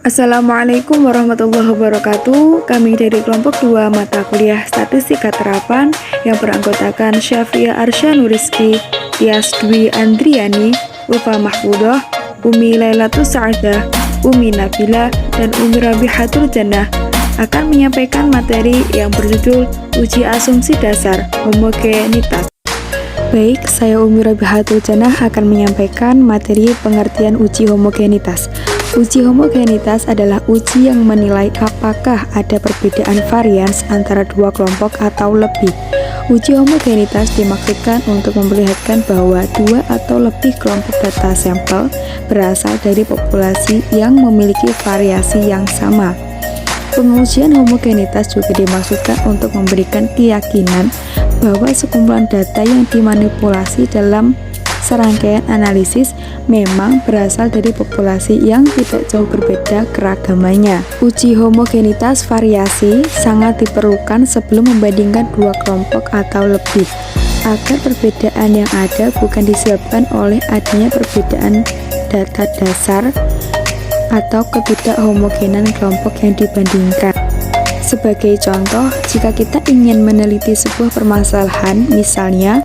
Assalamualaikum warahmatullahi wabarakatuh. Kami dari kelompok 2 mata kuliah Statistika Terapan yang beranggotakan Syafia Arsya Nuriski, Tias Dwi Andriani, Ulfa Mahfudoh, Umi Lailatul Sa'adah, Umi Nabila, dan Umi Rabihatul Jannah akan menyampaikan materi yang berjudul Uji Asumsi Dasar Homogenitas. Baik, saya Umi Rabihatul Jannah akan menyampaikan materi pengertian uji homogenitas. Uji homogenitas adalah uji yang menilai apakah ada perbedaan varians antara dua kelompok atau lebih. Uji homogenitas dimaksudkan untuk memperlihatkan bahwa dua atau lebih kelompok data sampel berasal dari populasi yang memiliki variasi yang sama. Pengujian homogenitas juga dimaksudkan untuk memberikan keyakinan bahwa sekumpulan data yang dimanipulasi dalam serangkaian analisis memang berasal dari populasi yang tidak jauh berbeda keragamannya. Uji homogenitas variasi sangat diperlukan sebelum membandingkan dua kelompok atau lebih, agar perbedaan yang ada bukan disebabkan oleh adanya perbedaan data dasar atau ketidakhomogenan kelompok yang dibandingkan. Sebagai contoh, jika kita ingin meneliti sebuah permasalahan, misalnya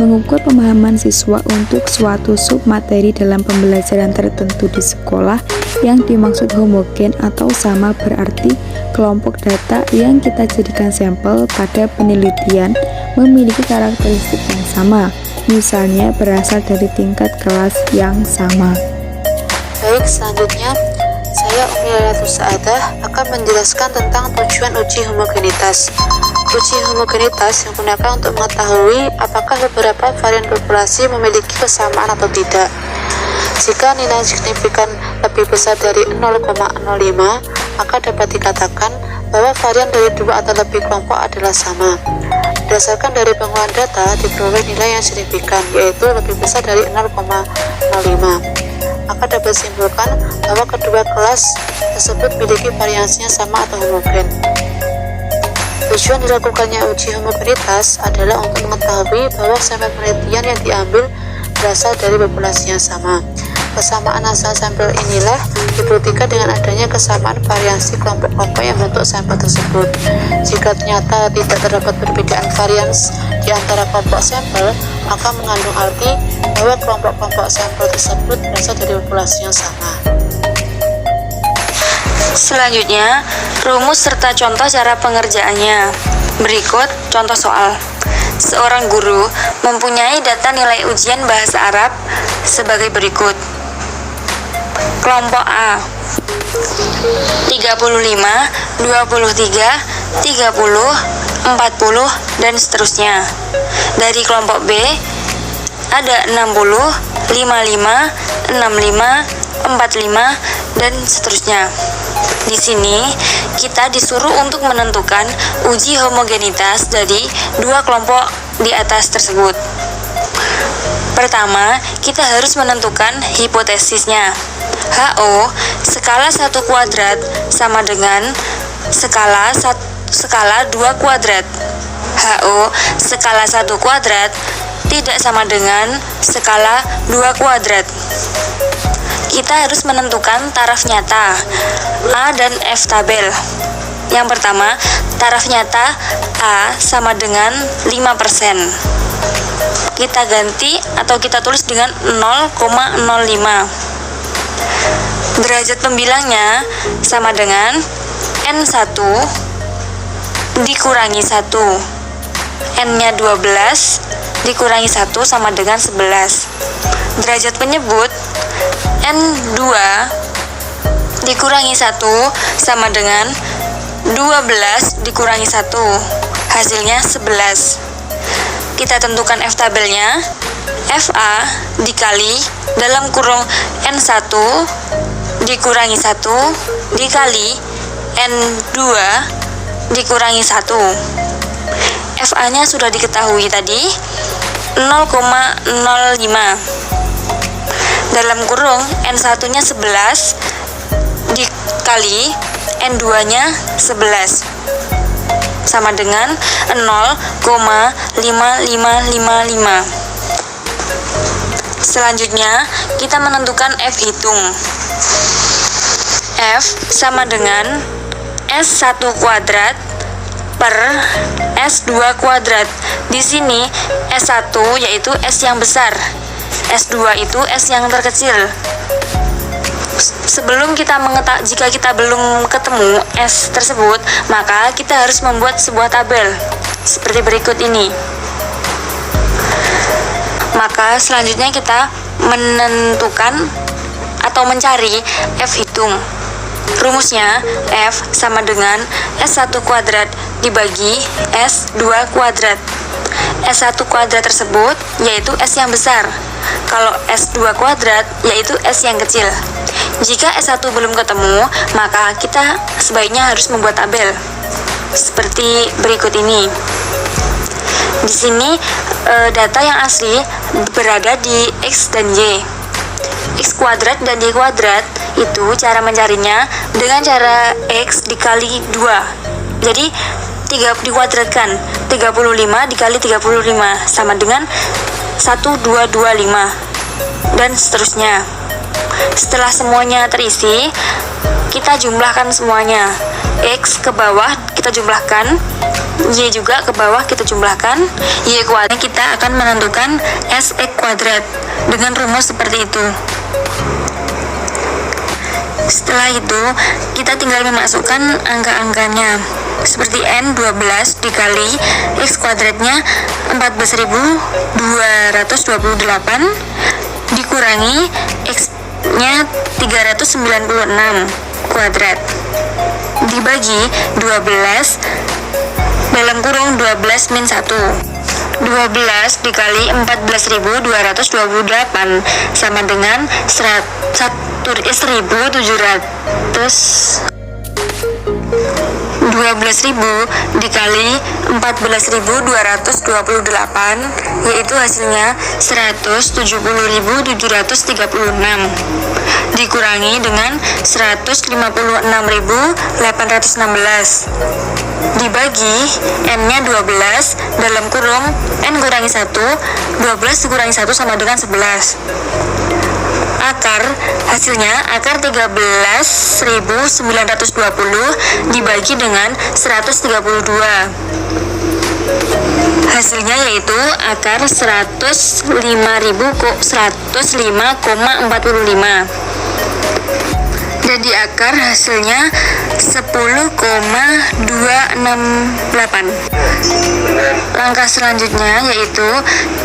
mengukur pemahaman siswa untuk suatu submateri dalam pembelajaran tertentu di sekolah, yang dimaksud homogen atau sama berarti kelompok data yang kita jadikan sampel pada penelitian memiliki karakteristik yang sama, misalnya berasal dari tingkat kelas yang sama. Baik, selanjutnya saya Umi Lailatul Sa'adah akan menjelaskan tentang tujuan uji homogenitas. Uji homogenitas digunakan untuk mengetahui apakah beberapa varian populasi memiliki kesamaan atau tidak. Jika nilai signifikan lebih besar dari 0,05, maka dapat dikatakan bahwa varian dari dua atau lebih kelompok adalah sama. Berdasarkan dari pengolahan data, diperoleh nilai yang signifikan, yaitu lebih besar dari 0,05. Maka dapat disimpulkan bahwa kedua kelas tersebut memiliki variasinya sama atau homogen. Tujuan dilakukannya uji homogenitas adalah untuk mengetahui bahwa sampel penelitian yang diambil berasal dari populasi yang sama. Kesamaan asal sampel inilah dibuktikan dengan adanya kesamaan variasi kelompok-kelompok yang membentuk sampel tersebut. Jika ternyata tidak terdapat perbedaan varians di antara kelompok sampel, maka mengandung arti bahwa kelompok-kelompok sampel tersebut berasal dari populasi yang sama. Selanjutnya, rumus serta contoh cara pengerjaannya. Berikut contoh soal. Seorang guru mempunyai data nilai ujian bahasa Arab sebagai berikut. Kelompok A 35, 23, 30, 40, dan seterusnya. Dari kelompok B ada 60, 55, 65, 45, dan seterusnya. Di sini kita disuruh untuk menentukan uji homogenitas dari dua kelompok di atas tersebut. Pertama, kita harus menentukan hipotesisnya. HO skala 1 kuadrat sama dengan skala 2 kuadrat. HO skala 1 kuadrat tidak sama dengan skala 2 kuadrat. Kita harus menentukan taraf nyata A dan F tabel. Yang pertama, taraf nyata A sama dengan 5%. Kita ganti atau kita tulis dengan 0,05. Derajat pembilangnya sama dengan N1 dikurangi 1. N-nya 12 dikurangi 1 sama dengan 11. Derajat penyebut N2 dikurangi 1 sama dengan 12 dikurangi 1, hasilnya 11. Kita tentukan F tabelnya. FA dikali dalam kurung N1 dikurangi 1 dikali N2 dikurangi 1. FA nya sudah diketahui tadi, 0,05. Dalam kurung N1 nya 11 dikali N2 nya 11 sama dengan 0,5555. Selanjutnya kita menentukan F hitung. F F sama dengan S1 kuadrat per S2 kuadrat. Di sini S1 yaitu S yang besar, S2 itu S yang terkecil. Sebelum jika kita belum ketemu S tersebut, maka kita harus membuat sebuah tabel seperti berikut ini. Maka selanjutnya kita menentukan atau mencari F hitung. Rumusnya F sama dengan S1 kuadrat dibagi S2 kuadrat. S1 kuadrat tersebut yaitu S yang besar. Kalau S2 kuadrat yaitu S yang kecil. Jika S1 belum ketemu, maka kita sebaiknya harus membuat tabel seperti berikut ini. Di sini data yang asli berada di X dan Y. X kuadrat dan Y kuadrat itu cara mencarinya dengan cara X dikali 2. Jadi 3 dikuadratkan, 35 dikali 35 sama dengan 1225 dan seterusnya. Setelah semuanya terisi, kita jumlahkan semuanya. X ke bawah kita jumlahkan, Y juga ke bawah kita jumlahkan, Y kuadrat. Kita akan menentukan SX kuadrat dengan rumus seperti itu. Setelah itu, kita tinggal memasukkan angka-angkanya. Seperti N12 dikali X kuadratnya 14.228 dikurangi X-nya 396 kuadrat dibagi 12 dalam kurung 12 min 1. 12 dikali 14.228 sama dengan 12.000 dikali 14.228 yaitu hasilnya 170.736 dikurangi dengan 156.816 dibagi N-nya 12 dalam kurung N kurangi 1, 12 dikurangi 1 sama dengan 11. Akar hasilnya akar 13.920 dibagi dengan 132. Hasilnya yaitu akar 105,45. Jadi akar hasilnya 10,268. Langkah selanjutnya yaitu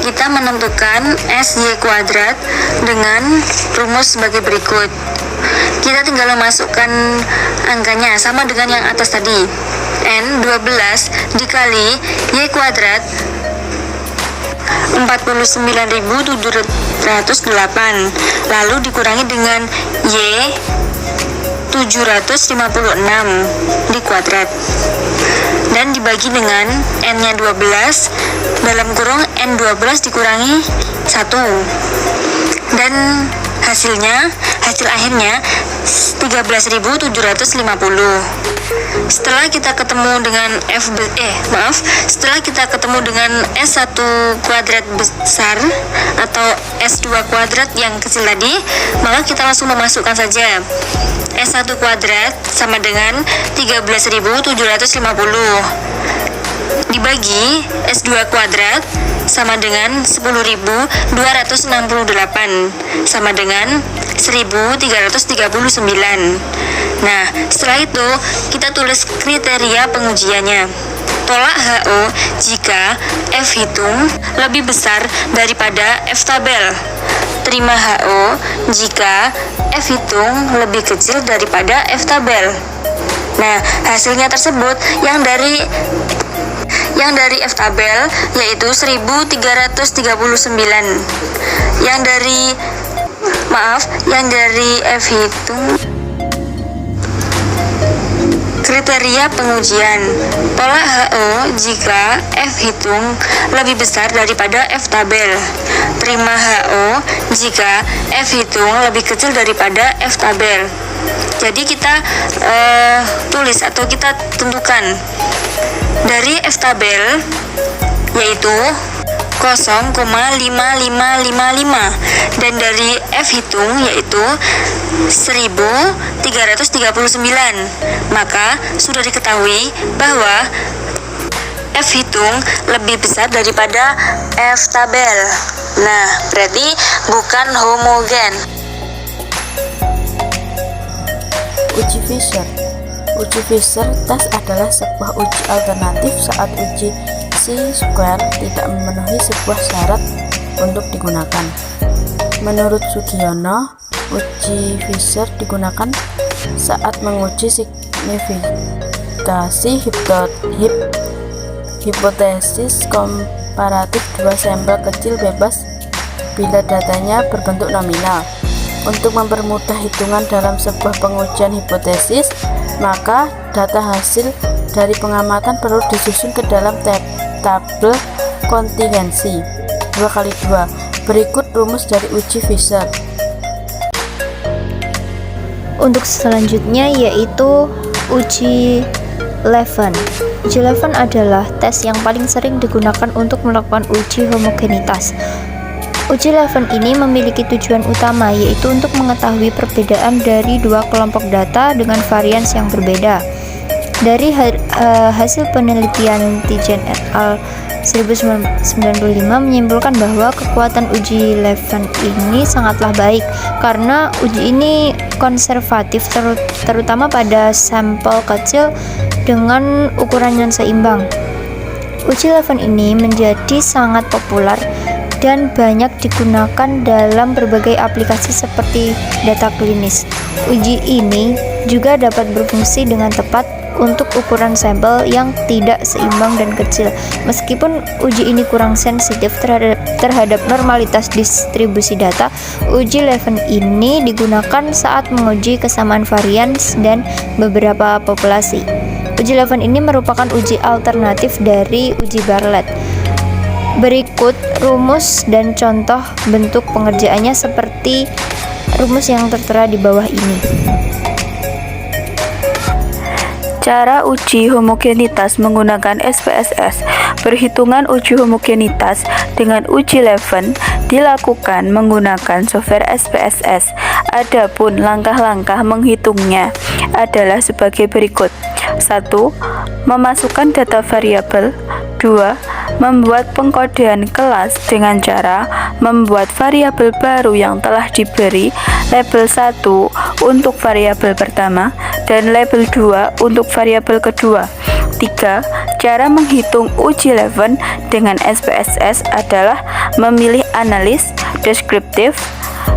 kita menentukan SY kuadrat dengan rumus sebagai berikut. Kita tinggal memasukkan angkanya sama dengan yang atas tadi. N12 dikali Y kuadrat 49.708 lalu dikurangi dengan Y 756 di kuadrat dan dibagi dengan N-nya 12 dalam kurung N12 dikurangi 1 dan hasil akhirnya 13.750. Setelah kita ketemu dengan setelah kita ketemu dengan S1 kuadrat besar atau S2 kuadrat yang kecil tadi, maka kita langsung memasukkan saja. S1 kuadrat sama dengan 13.750 dibagi S2 kuadrat sama dengan 10.268 sama dengan 1.339. Nah, setelah itu kita tulis kriteria pengujiannya. Tolak HO jika F hitung lebih besar daripada F tabel. Terima HO jika F hitung lebih kecil daripada F tabel. Nah, hasilnya tersebut yang dari F tabel yaitu 1339. Yang dari F hitung kriteria pengujian. Tolak HO jika F hitung lebih besar daripada F tabel. Terima HO jika F hitung lebih kecil daripada F tabel. Jadi kita tulis atau kita tentukan dari F tabel yaitu 0,5555 dan dari F hitung yaitu 1339. Maka sudah diketahui bahwa F hitung lebih besar daripada F tabel. Nah, berarti bukan homogen. Uji Fisher. Uji Fisher test adalah sebuah uji alternatif saat uji C-square tidak memenuhi sebuah syarat untuk digunakan. Menurut Sugiono, uji Fisher digunakan saat menguji signifikasi hipotesis komparatif dua sampel kecil bebas bila datanya berbentuk nominal. Untuk mempermudah hitungan dalam sebuah pengujian hipotesis, maka data hasil dari pengamatan perlu disusun ke dalam tabel kontingensi 2x2. Berikut rumus dari uji Fisher. Untuk selanjutnya yaitu uji Levin. Uji Levin adalah tes yang paling sering digunakan untuk melakukan uji homogenitas. Uji Levin ini memiliki tujuan utama yaitu untuk mengetahui perbedaan dari dua kelompok data dengan varians yang berbeda. Dari hasil penelitian Tijen et al. 1995 menyimpulkan bahwa kekuatan uji Levin ini sangatlah baik karena uji ini konservatif terutama pada sampel kecil dengan ukuran yang seimbang. Uji Levin ini menjadi sangat populer dan banyak digunakan dalam berbagai aplikasi seperti data klinis. Uji ini juga dapat berfungsi dengan tepat untuk ukuran sampel yang tidak seimbang dan kecil. Meskipun uji ini kurang sensitif terhadap normalitas distribusi data, uji Levin ini digunakan saat menguji kesamaan varians dan beberapa populasi. Uji Levin ini merupakan uji alternatif dari uji Bartlett. Berikut rumus dan contoh bentuk pengerjaannya seperti rumus yang tertera di bawah ini. Cara uji homogenitas menggunakan SPSS. Perhitungan uji homogenitas dengan uji Levin dilakukan menggunakan software SPSS. Adapun langkah-langkah menghitungnya adalah sebagai berikut. 1. Memasukkan data variabel. 2. Membuat pengkodean kelas dengan cara membuat variabel baru yang telah diberi label 1 untuk variabel pertama dan label 2 untuk variabel kedua. 3. Cara menghitung uji Levin dengan SPSS adalah memilih analis, deskriptif,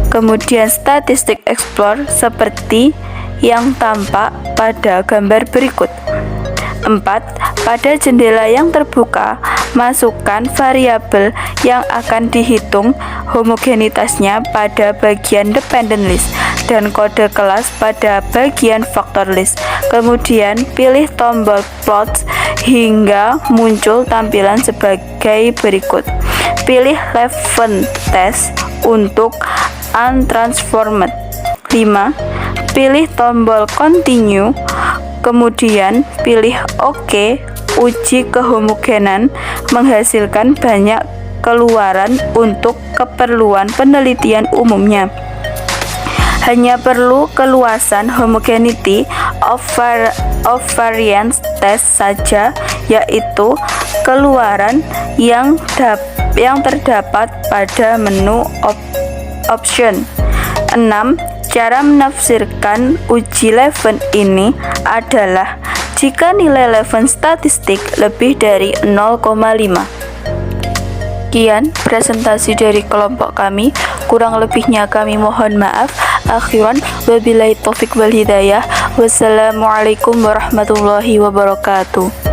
kemudian statistik explore seperti yang tampak pada gambar berikut. 4. Pada jendela yang terbuka, masukkan variabel yang akan dihitung homogenitasnya pada bagian dependent list dan kode kelas pada bagian factor list. Kemudian pilih tombol plot hingga muncul tampilan sebagai berikut. Pilih Levin test untuk untransformed. 5. Pilih tombol continue. Kemudian pilih OK. Uji kehomogenan menghasilkan banyak keluaran untuk keperluan penelitian umumnya. Hanya perlu keluasan homogeneity of variance test saja, yaitu keluaran yang terdapat pada menu option. 6. Cara menafsirkan uji Levin ini adalah jika nilai Levin statistik lebih dari 0,5. Sekian presentasi dari kelompok kami, kurang lebihnya kami mohon maaf. Akhiran, wabillahi taufik wal hidayah. Wassalamualaikum warahmatullahi wabarakatuh.